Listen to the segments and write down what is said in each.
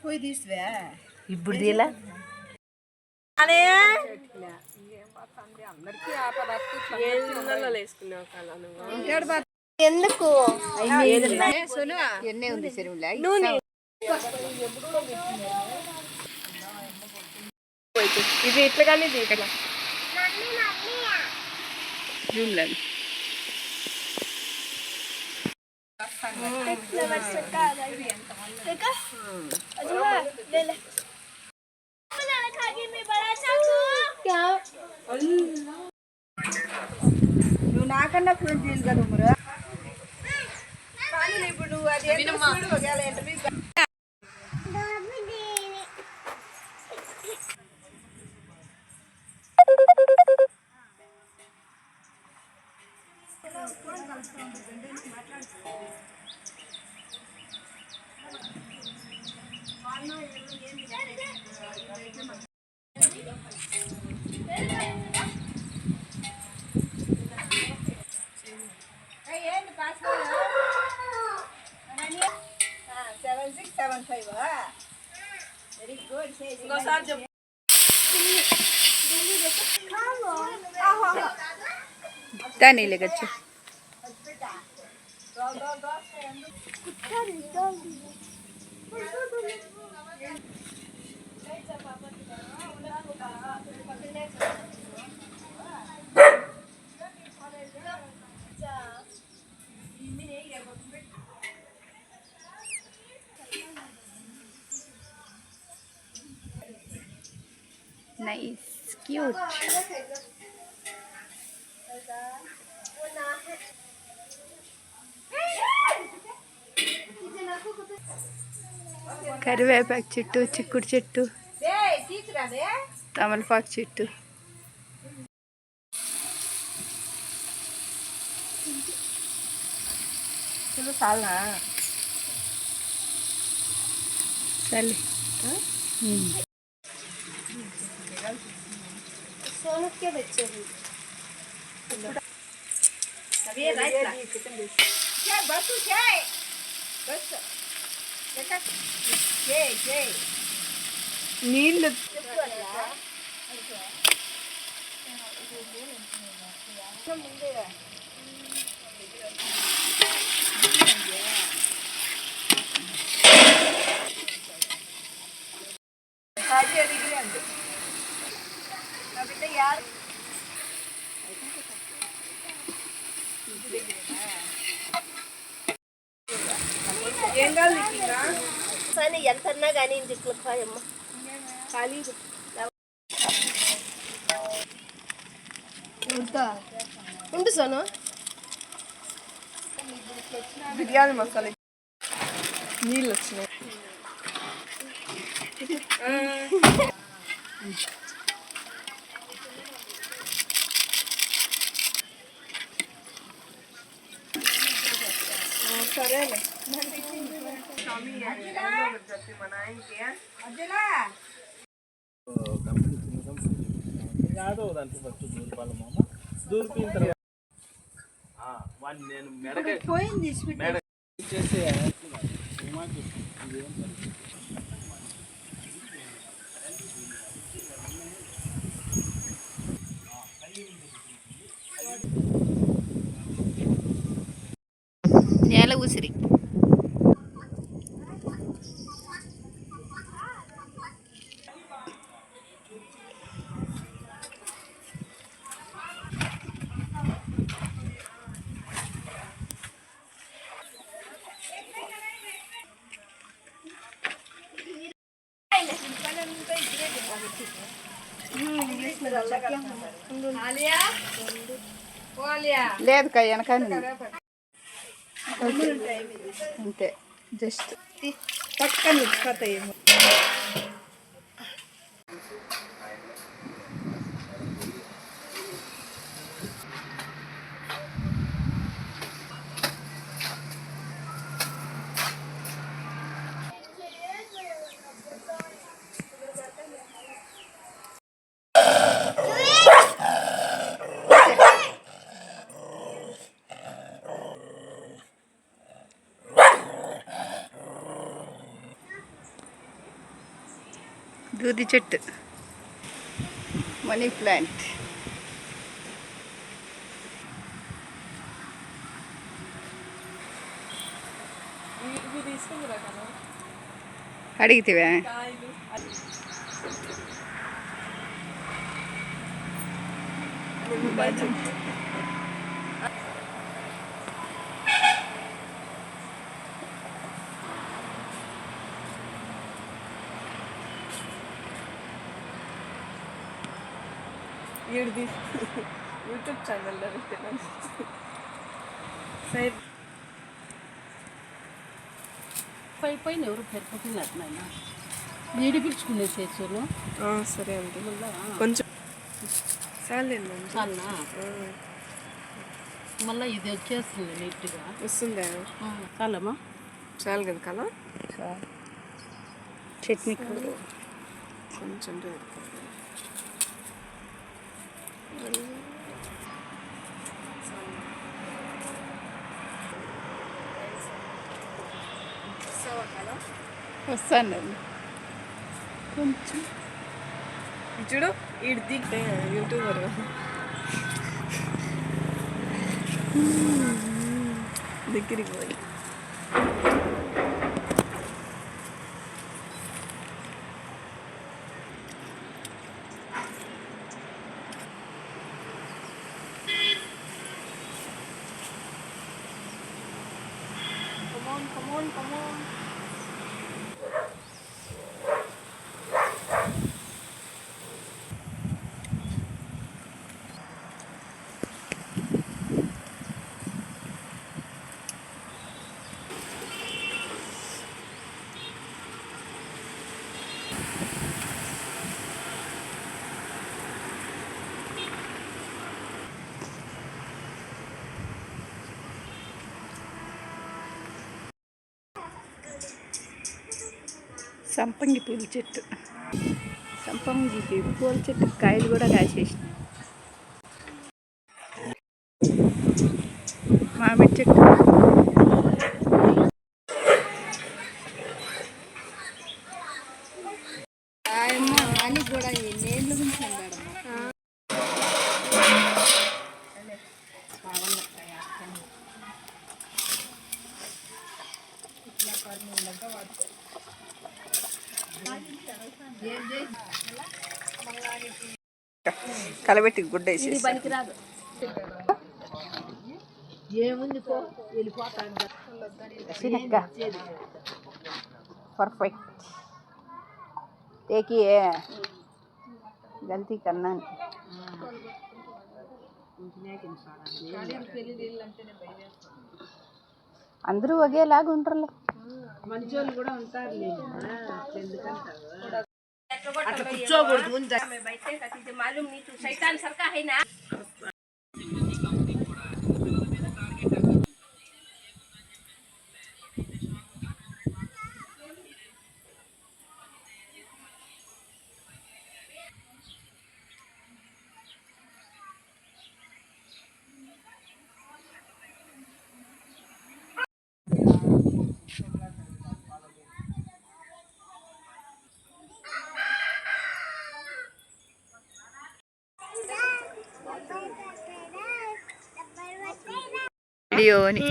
పోయి తీసివే ఇప్పుడు తీలా ఎందుకు ఎన్నే ఉంది ఇది ఇట్లా కానీ ఇది ఇట్లా నువ్వు నాకన్నా ఫోన్ చేయాలి కదా ఉమరు ఇప్పుడు నువ్వు అది దాని లేకొచ్చు nice cute కరివేపాకు చెట్టు చిక్కుడు చెట్టు తమలపాకు చెట్టు చలి सोनू के बच्चे भी अभी राइट क्या बस क्या बस देखा ये నీళ్ళు यार సరే ఎంతన్నా కానీ ఇంటికి పోయమ్మ ఖాళీ ఉండు సోను బిర్యానీ మసాలా నీళ్ళు వచ్చినాయి సరేలే పోయింది నేల ఉసిరి లేదు కా వెనకాల అంతే జస్ట్ పక్కన పోతాయి దూది చెట్టు, మనీ ప్లాంట్. అడిగితేవా ఈడిది యూట్యూబ్ ఛానల్లో పెట్టినాను. సైడ్ పైన ఎవరు పెట్టుకున్నట్టు నాయన నీడి పిలుచుకునే చేసాను. సరే అండి, కొంచెం చాలండి. చాలా మళ్ళీ ఇది వచ్చేస్తుంది నీట్గా వస్తుందా? చాలమ్మా. చాలు కదా కల చట్నీ కొంచెం వస్తాను కొంచెం. చూడు ఈడు దిగ్గే యూట్యూబర్ దగ్గరికి పోయి come on. సంపంగి పూల చెట్టు, సంపంగి పూల చెట్టు కాయలు కూడా కాసేసినాయి. మామిడి చెట్టు, అని కూడా ఎన్నేళ్ళు ఉంటున్నాడు. కలబెట్టి గుడ్డ వేసేసి పనికిరాదు. ఏముంది పో వెళ్ళిపోతాను. పర్ఫెక్ట్. देखिए गलती करना అందరూ ఒకేలాగా ఉంటారులే. మంచోళ్ళు కూడా ఉంటారు. వీడియోని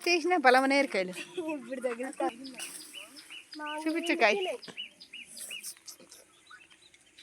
తీసిన పలమనేరకాయలు చూపించకాయ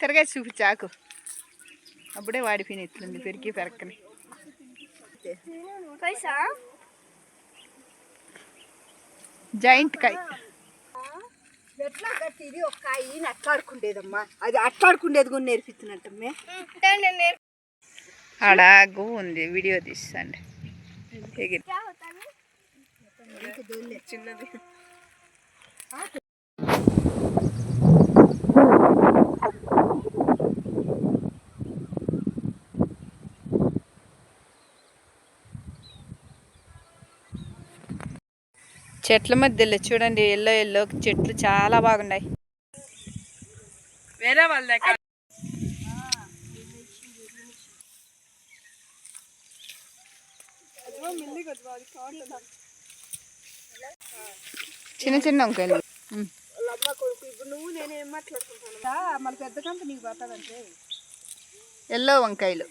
తిరగాసి చూపించాకు. అప్పుడే వాడిపోయినట్లుంది పెరిగి పెరక్కని. జాయింట్ కాయ ఎట్లా కట్టి ఇది ఒక కాయ అట్లాడుకుండేదమ్మా. అది అట్లాడుకుండేది కూడా నేర్పిస్తున్నట్టమ్మే. అడాగు ఉంది, వీడియో తీస్తాండి. చిన్నది చెట్ల మధ్యలో చూడండి, ఎల్లో ఎల్లో చెట్లు చాలా బాగున్నాయి. వేరే వాళ్ళ దగ్గర చిన్న చిన్న వంకాయలు. అమ్మ కొడుకు ఇప్పుడు నువ్వు నేనేం మాట్లాడుకుంటాను మన పెద్ద కంపెనీకి పోతాడంటే ఎల్లో వంకాయలు.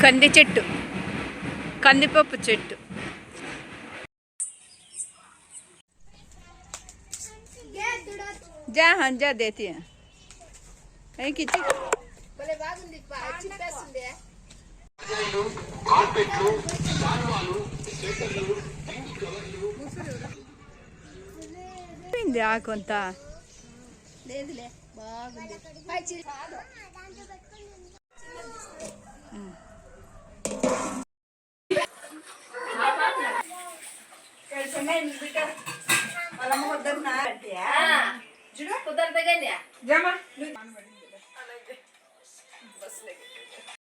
కంది చెట్టు, కందిపప్పు చెట్టు. जा हाँ जा देती है किची కొంత లేదులే బాగుంది కుదరదు కానీ